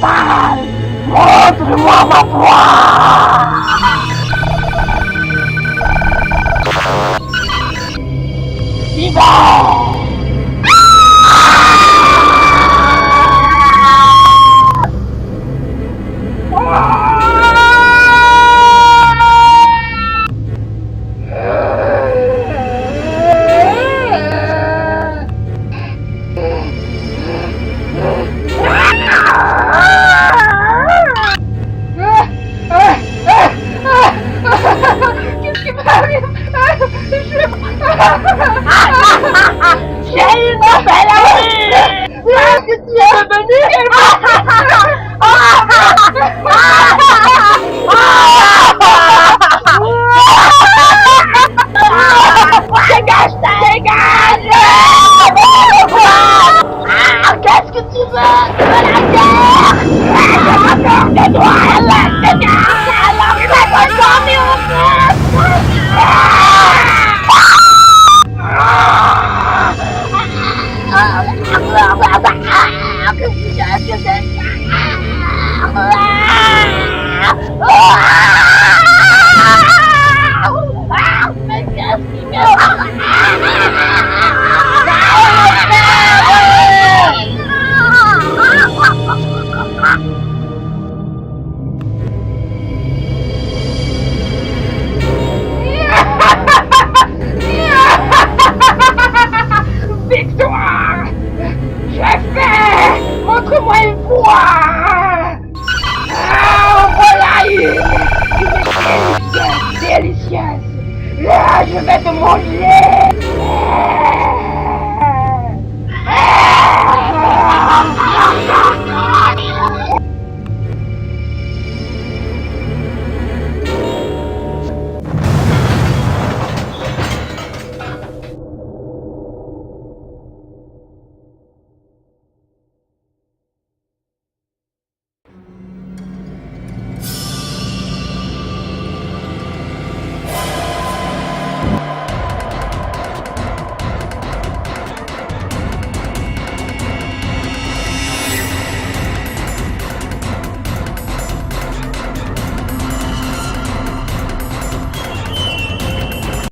sale! Montre-moi ma poire! Hiver! Qu'est-ce qui m'arrive? J'ai une nouvelle amie! Qu'est-ce que tu es devenu? Dégage, dégage! Qu'est-ce que tu veux? Tu veux la guerre? J'ai pas peur de toi! Dégage! Alors fais-moi dormir au feu! Qu'est-ce que c'est?